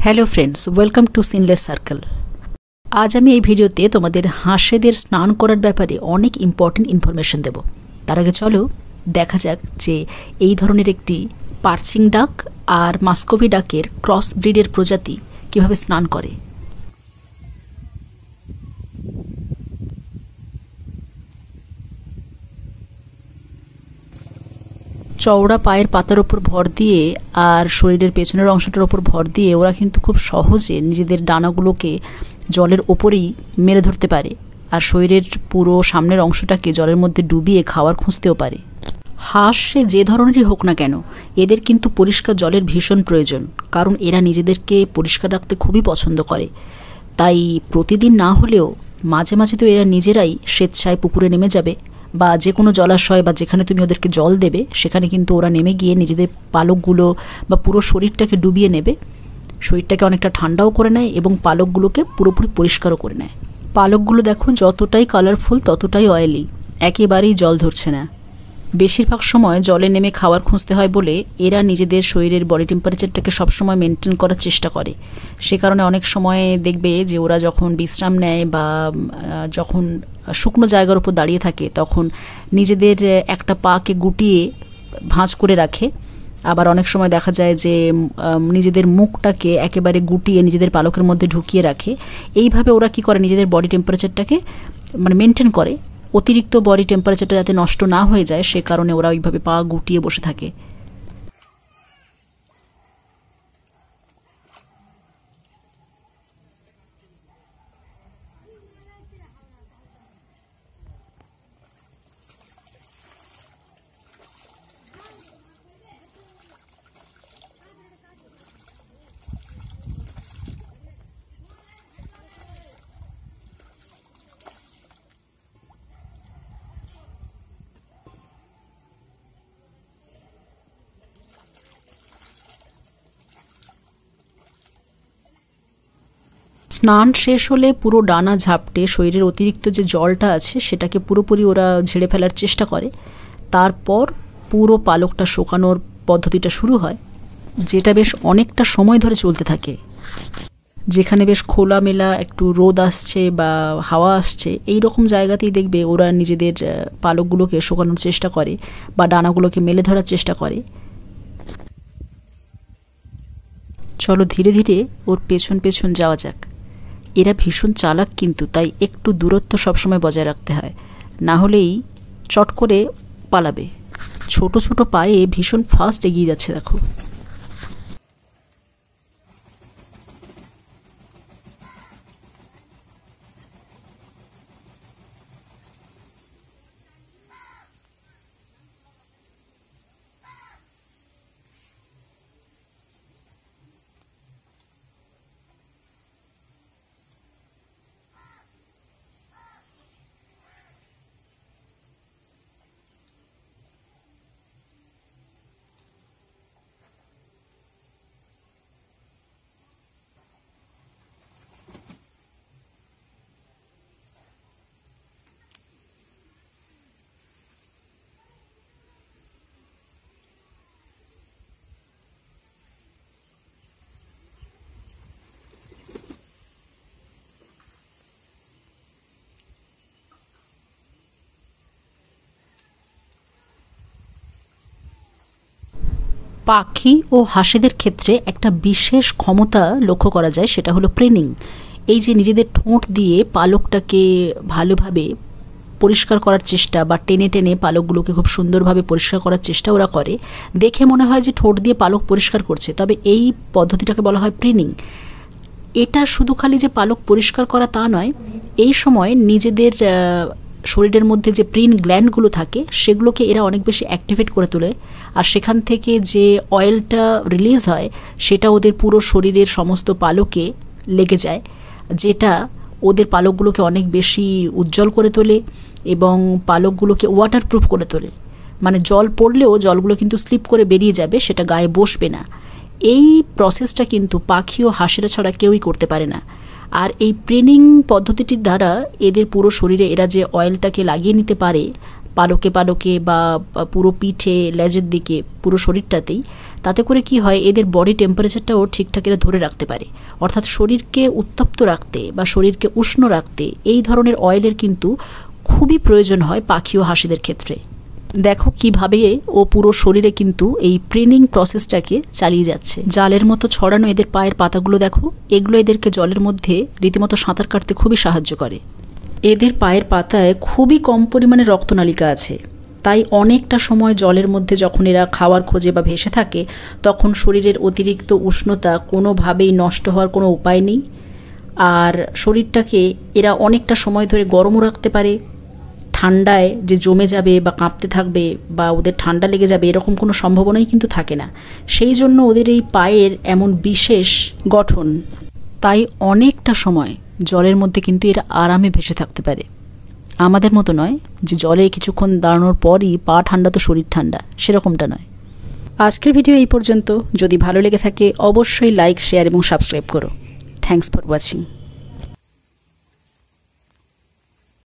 Hello friends, welcome to sinless circle. আজ আমি এই ভিডিওতে তোমাদের হাঁসেদের স্নান করার ব্যাপারে অনেক ইম্পর্টেন্ট ইনফরমেশন দেব। তার আগে চলো দেখা যাক যে এই ধরনের একটি পার্চিং ডাক আর মাস্কোভি ডাকের ক্রস ব্রিডের প্রজাতি কিভাবে স্নান করে। চওড়া পায়ের পাতার ওপর ভর দিয়ে আর শরীরের পেছনের অংশটার ওপর ভর দিয়ে ওরা কিন্তু খুব সহজে নিজেদের ডানাগুলোকে জলের ওপরেই মেরে ধরতে পারে আর শরীরের পুরো সামনের অংশটাকে জলের মধ্যে ডুবিয়ে খাওয়ার খুঁজতেও পারে। হাঁস সে যে ধরনেরই হোক না কেন, এদের কিন্তু পরিষ্কার জলের ভীষণ প্রয়োজন, কারণ এরা নিজেদেরকে পরিষ্কার রাখতে খুবই পছন্দ করে। তাই প্রতিদিন না হলেও মাঝে মাঝে তো এরা নিজেরাই স্বেচ্ছায় পুকুরে নেমে যাবে বা যে কোনো জলাশয় বা যেখানে তুমি ওদেরকে জল দেবে সেখানে কিন্তু ওরা নেমে গিয়ে নিজেদের পালকগুলো বা পুরো শরীরটাকে ডুবিয়ে নেবে। শরীরটাকে অনেকটা ঠান্ডাও করে নেয় এবং পালকগুলোকে পুরোপুরি পরিষ্কারও করে নেয়। পালকগুলো দেখো যতটাই কালারফুল ততটাই অয়েলি, একেবারেই জল ধরছে না। বেশিরভাগ সময় জলে নেমে খাবার খুঁজতে হয় বলে এরা নিজেদের শরীরের বডি টেম্পারেচারটাকে সবসময় মেনটেন করার চেষ্টা করে। সে কারণে অনেক সময় দেখবে যে ওরা যখন বিশ্রাম নেয় বা যখন শুকনো জায়গার উপর দাঁড়িয়ে থাকে তখন নিজেদের একটা পাকে গুটিয়ে ভাঁজ করে রাখে। আবার অনেক সময় দেখা যায় যে নিজেদের মুখটাকে একেবারে গুটিয়ে নিজেদের পালকের মধ্যে ঢুকিয়ে রাখে। এইভাবে ওরা কি করে, নিজেদের বডি টেম্পারেচারটাকে মেনটেন করে। অতিরিক্ত বডি টেম্পারেচারটা যাতে নষ্ট না হয়ে যায় সে কারণে ওরা ওইভাবে পা গুটিয়ে বসে থাকে। স্নান শেষ হলে পুরো ডানা ঝাপটে শরীরের অতিরিক্ত যে জলটা আছে সেটাকে পুরোপুরি ওরা ঝেড়ে ফেলার চেষ্টা করে। তারপর পুরো পালকটা শুকানোর পদ্ধতিটা শুরু হয়, যেটা বেশ অনেকটা সময় ধরে চলতে থাকে। যেখানে বেশ খোলামেলা একটু রোদ আসছে বা হাওয়া আসছে এই রকম জায়গাতেই দেখবে ওরা নিজেদের পালকগুলোকে শুকানোর চেষ্টা করে বা ডানাগুলোকে মেলে ধরার চেষ্টা করে। চলো ধীরে ধীরে ওর পেছন পেছন যাওয়া যাক। এরা ভীষণ চালাক কিন্তু, তাই একটু দূরত্ব সবসময় বজায় রাখতে হয়, না হলেই চট করে পালাবে। ছোট ছোট পায়ে ভীষণ ফাস্ট এগিয়ে যাচ্ছে দেখো। পাখি ও হাঁসেদের ক্ষেত্রে একটা বিশেষ ক্ষমতা লক্ষ্য করা যায়, সেটা হলো প্রেনিং। এই যে নিজেদের ঠোঁট দিয়ে পালকটাকে ভালোভাবে পরিষ্কার করার চেষ্টা বা টেনে টেনে পালকগুলোকে খুব সুন্দরভাবে পরিষ্কার করার চেষ্টা ওরা করে। দেখে মনে হয় যে ঠোঁট দিয়ে পালক পরিষ্কার করছে, তবে এই পদ্ধতিটাকে বলা হয় প্রেনিং। এটা শুধু খালি যে পালক পরিষ্কার করা তা নয়, এই সময় নিজেদের শরীরের মধ্যে যে প্রিন গ্ল্যান্ডগুলো থাকে সেগুলোকে এরা অনেক বেশি অ্যাক্টিভেট করে তোলে, আর সেখান থেকে যে অয়েলটা রিলিজ হয় সেটা ওদের পুরো শরীরের সমস্ত পালকে লেগে যায়, যেটা ওদের পালকগুলোকে অনেক বেশি উজ্জ্বল করে তোলে এবং পালকগুলোকে ওয়াটারপ্রুফ করে তোলে। মানে জল পড়লেও জলগুলো কিন্তু স্লিপ করে বেরিয়ে যাবে, সেটা গায়ে বসবে না। এই প্রসেসটা কিন্তু পাখি ও হাঁসেরা ছাড়া কেউই করতে পারে না। আর এই প্রেনিং পদ্ধতিটির দ্বারা এদের পুরো শরীরে এরা যে অয়েলটাকে লাগিয়ে নিতে পারে পালকে পালকে বা পুরো পিঠে লেজের দিকে পুরো শরীরটাতেই, তাতে করে কি হয়, এদের বডি টেম্পারেচারটাও ঠিকঠাক এরা ধরে রাখতে পারে। অর্থাৎ শরীরকে উত্তপ্ত রাখতে বা শরীরকে উষ্ণ রাখতে এই ধরনের অয়েলের কিন্তু খুবই প্রয়োজন হয় পাখি ও হাঁসিদের ক্ষেত্রে। দেখো কিভাবে ও পুরো শরীরে কিন্তু এই প্রিনিং প্রসেসটাকে চালিয়ে যাচ্ছে। জালের মতো ছড়ানো এদের পায়ের পাতাগুলো দেখো, এগুলো এদেরকে জলের মধ্যে রীতিমতো সাঁতার কাটতে খুবই সাহায্য করে। এদের পায়ের পাতায় খুবই কম পরিমাণে রক্তনালিকা আছে, তাই অনেকটা সময় জলের মধ্যে যখন এরা খাওয়ার খোঁজে বা ভেসে থাকে তখন শরীরের অতিরিক্ত উষ্ণতা কোনোভাবেই নষ্ট হওয়ার কোনো উপায় নেই। আর শরীরটাকে এরা অনেকটা সময় ধরে গরমও রাখতে পারে। ঠান্ডায় যে জমে যাবে বা কাঁপতে থাকবে বা ওদের ঠান্ডা লেগে যাবে এরকম কোনো সম্ভাবনাই কিন্তু থাকে না। সেই জন্য ওদের এই পায়ের এমন বিশেষ গঠন, তাই অনেকটা সময় জলের মধ্যে কিন্তু এরা আরামে ভেসে থাকতে পারে। আমাদের মতো নয় যে জলে কিছুক্ষণ দাঁড়ানোর পরই পা ঠান্ডা তো শরীর ঠান্ডা, সেরকমটা নয়। আজকের ভিডিও এই পর্যন্ত। যদি ভালো লেগে থাকে অবশ্যই লাইক, শেয়ার এবং সাবস্ক্রাইব করো। Thanks for watching.